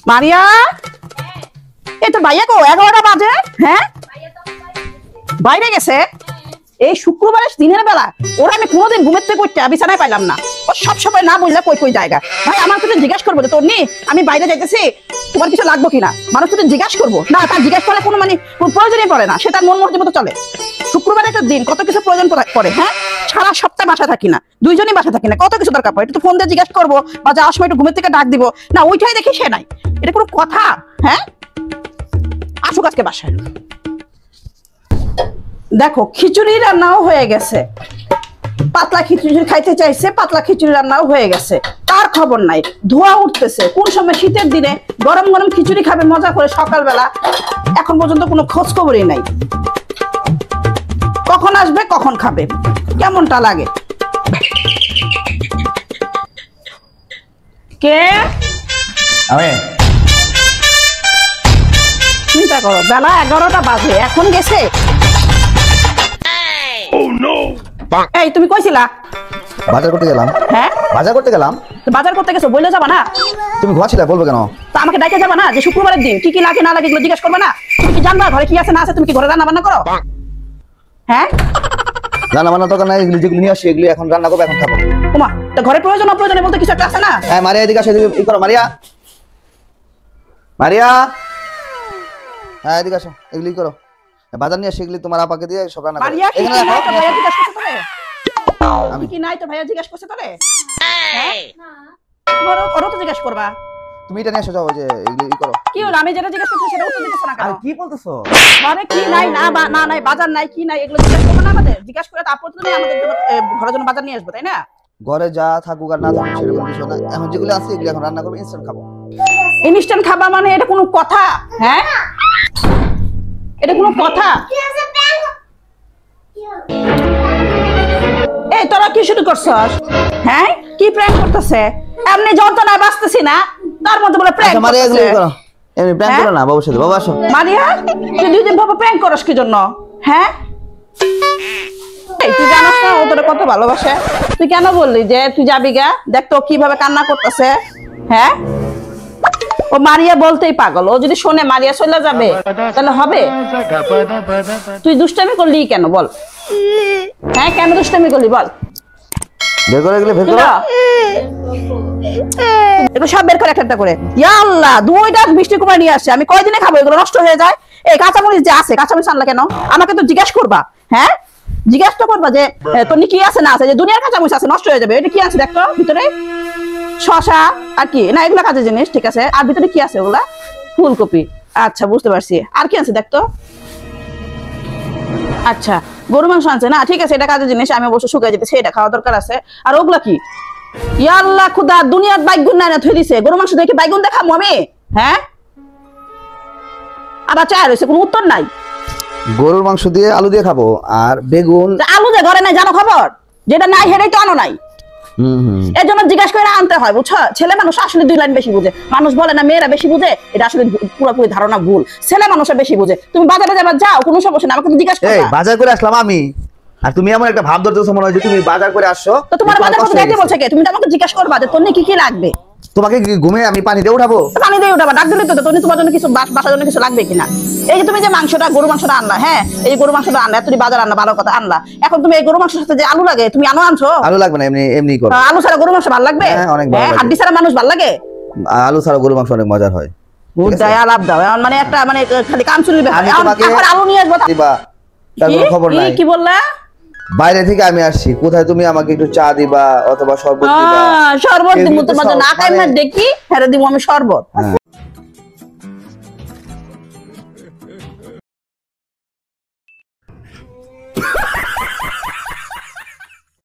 মারিয়া, এই তো ভাইয়া কো 11টা বাজে। হ্যাঁ, বাইরে গেছে। এই শুক্রবারের দিনের বেলা ওরা আমি কোনোদিন ঘুমের থেকে উঠতে বিছানায় পাইলাম না। ও সব সময় না বললে কই কই জায়গা। ভাই আমার কিছু জিজ্ঞাসা করবো যে তোর নি আমি বাইরে যাইতেছি, তোমার কিছু লাগবো কিনা? মানুষ তো জিজ্ঞাসা করবো না, তার জিজ্ঞাসা করার কোনো কোনো প্রয়োজনই পড়ে না। সেটা মন মর্জি মতো চলে। শুক্রবার একটা দিন কত কিছু প্রয়োজন পড়ে। হ্যাঁ, সারা সপ্তাহে বাসা থাকি না, দুইজনই বাসা থাকি না, কত কিছু দরকার পড়ে। একটু ফোন দিয়ে জিজ্ঞাসা করবো বা যাওয়ার সময় একটু ঘুমের থেকে ডাক দিব না, ওইটাই দেখি সে নাই। এটা কোনো কথা? হ্যাঁ, আসুক আজকে বাসায়। দেখো খিচুড়ি রান্নাও হয়ে গেছে, পাতলা খিচুড়ি খাইতে চাইছে, পাতলা খিচুড়ি রান্নাও হয়ে গেছে, তার খবর নাই। ধোয়া উঠতেছে, কোন সময় শীতের দিনে গরম গরম খিচুড়ি খাবে মজা করে সকালবেলা, এখন পর্যন্ত কোনো খোঁজ খবরই নাই। কখন আসবে, কখন খাবে, কেমনটা লাগে। কে? আমি। চিন্তা করো, বেলা 11টা বাজে, এখন গেছে। এই তুমি কইছিলা? বাজার করতে গেলাম। হ্যাঁ, বাজার করতে গেলাম। বাজার করতে গেছো, বইলে যাবা না? তুমি ঘুমাচ্ছিলে, বলবো কেন? তা আমাকে ডাইকে যাবা না যে শুক্রবারের দিন কি কি লাগে না লাগে এগুলো জিজ্ঞেস করবে না? তুমি কি জানবা ঘরে কি আছে না আছে? তুমি কি ঘরে রান্না বান্না করো? হ্যাঁ, রান্না বান্না দরকার নাই, এগুলো যেগুলো নিয়ে আসি এগুলো এখন রান্না করবো, এখন খাবো। ওমা, তো ঘরে প্রয়োজন অপ্রয়োজনে বলতে কিছু একটা আছে না? হ্যাঁ, মারিয়া এদিকে আসো, ই করো মারিয়া। মারিয়া, হ্যাঁ এদিকে আসো, এগুলি করো, বাজার নিয়ে আসি এগুলি তোমার আপাকে দিয়ে সব রান্না করো। মারিয়া কি এখানে নাই তো রাখো। ভাইয়া জিজ্ঞাসা করতে পারে? আমি কি নাই তো ভাইয়া জিজ্ঞাসা করতে পারে? হ্যাঁ, ওরও তো জিজ্ঞাসা করবা। তুমি এটা নিয়ে এসো, যাও, যে এগুলি করো। কি হলো, আমি যেটা জিজ্ঞাসা করছি সেটা উত্তর দিতেছ না কেন? আরে কি বলতেছো? ঘরে কি নাই না না নাই, বাজার নাই কি নাই এগুলো জিজ্ঞাসা করবে না আমাদের? জিজ্ঞাসা করে তারপর তো তুমি আমাদের জন্য ঘরের জন্য বাজার নিয়ে আসবে, তাই না? ঘরে যা থাকুক আর না থাকুক সেটা কোনো বিষয় না, এখন যেগুলো আছে এগুলো এখন রান্না করবো, ইনস্ট্যান্ট খাবো। ইনস্ট্যান্ট খাবা মানে এটা কোনো কথা? হ্যাঁ, এটা কোনো কথা? এই তোরা কি শুরু করছস? হ্যাঁ, কি প্র্যাঙ্ক করতেছে? এমনি যন্ত্রণায় বাঁচতেছি না, তার মধ্যে বলে প্র্যাঙ্ক মারিয়া এগুলি করতেছে। করো, এমনি প্র্যাঙ্ক করো না বাবুর সাথে। বাবা আসো। মারিয়া, তুই দুই দিন বাবা প্র্যাঙ্ক করস কি জন্য? হ্যাঁ, তুই জানাস না ও তোরা কত ভালোবাসে? তুই কেন বললি যে তুই যাবি গা? দেখ তো কিভাবে কান্না করতেছে। হ্যাঁ, ও মারিয়া বলতেই পাগল, ও যদি শোনে মারিয়া চলে যাবে তাহলে হবে? তুই দুষ্টামি করলি কেন বল? হ্যাঁ, কেন দুষ্টামি করলি বল? বের করে এগুলো, বের করো। এগুলো সব বের করে একটা করে। ইয়া আল্লাহ, 2টা মিষ্টি কুমড়া নিয়ে আসছে, আমি কয়দিনে খাবো? এগুলো নষ্ট হয়ে যায়। এই কাঁচামরিচ যে আছে, কাঁচামরিচ আনলা কেন? আমাকে তো জিজ্ঞাসা করবা। হ্যাঁ, জিজ্ঞাসা করবা যে তোর কি আছে না আছে, যে দুনিয়ার কাঁচামরিচ আছে নষ্ট হয়ে যাবে। এটা কি আছে দেখো ভিতরে? শশা আর কি না, এগুলা কাজের জিনিস, ঠিক আছে। আর ভিতরে কি আছে ওগুলা? ফুলকপি। আচ্ছা, বুঝতে পারছি। আর কি আছে দেখতো? আচ্ছা, গরু মাংস আনছে না, ঠিক আছে, এটা কাজের জিনিস, আমি অবশ্য শুকাই যেতেছে, এটা খাওয়া দরকার আছে। আর ওগুলা কি? ইয়া আল্লাহ, খুদা, দুনিয়ার বাইগুন না থই দিছে, গরু মাংস দেখে বাইগুন দেখাবো আমি? হ্যাঁ, আবার চায় রয়েছে, কোনো উত্তর নাই। গরুর মাংস দিয়ে আলু দিয়ে খাবো, আর বেগুন। আলু যে ঘরে নাই জানো খবর? যেটা নাই হেরেই তো আনো নাই। এর জন্য জিজ্ঞাসা করে আনতে হয়, বুঝছো? ছেলে মানুষ আসলে 2 লাইন বেশি বুঝে। মানুষ বলে না মেয়েরা বেশি বুঝে, এটা আসলে পুরোপুরি ধারণা ভুল। ছেলে মানুষের বেশি বুঝে। তুমি বাজারে যাবার যাও, কোনো সমস্যা না, আমাকে তো জিজ্ঞাসা করো। বাজার করে আসলাম আমি, আর তুমি এমন একটা ভাব ধরতেছো মনে হয় যে তুমি বাজার করে আসছো। তো তোমার বাজার করতে যাইতে বলছে কে? তুমি তো আমাকে জিজ্ঞাসা করবা যে তোর কি কি লাগবে। তোমাকে ঘুমে আমি পানি দিয়ে উঠাবো? পানি দিয়ে উঠাবা, ডাক দিলে তো তুমি তোমার জন্য কিছু বাসার জন্য কিছু লাগবে কিনা? এই যে তুমি যে মাংসটা, গরু মাংসটা আনলা, হ্যাঁ, এই গরু মাংসটা আনলা, তুমি বাজার আনলা, ভালো কথা আনলা। এখন তুমি এই গরু মাংসের সাথে যে আলু লাগে, তুমি আনছো? আলু লাগবে না, এমনি এমনি করো। আলু ছাড়া গরু মাংস ভালো লাগবে? হ্যাঁ, অনেক ভালো লাগে। হাড্ডি ছাড়া মানুষ ভালো লাগে? আলু ছাড়া গরু মাংস অনেক মজার হয়। আলাপ দাও, মানে একটা মানে খালি কামচুরির ব্যাপার। এখন আলু নিয়ে আসবো, তার কোনো খবর নাই। কি বললা? বাইরে থেকে আমি আসছি, কোথায় তুমি আমাকে একটু চা দিবা অথবা শরবত দিবা? শরবত দিব তোমার জন্য, আকাই মার দেখি, হ্যাঁ দিব আমি শরবত।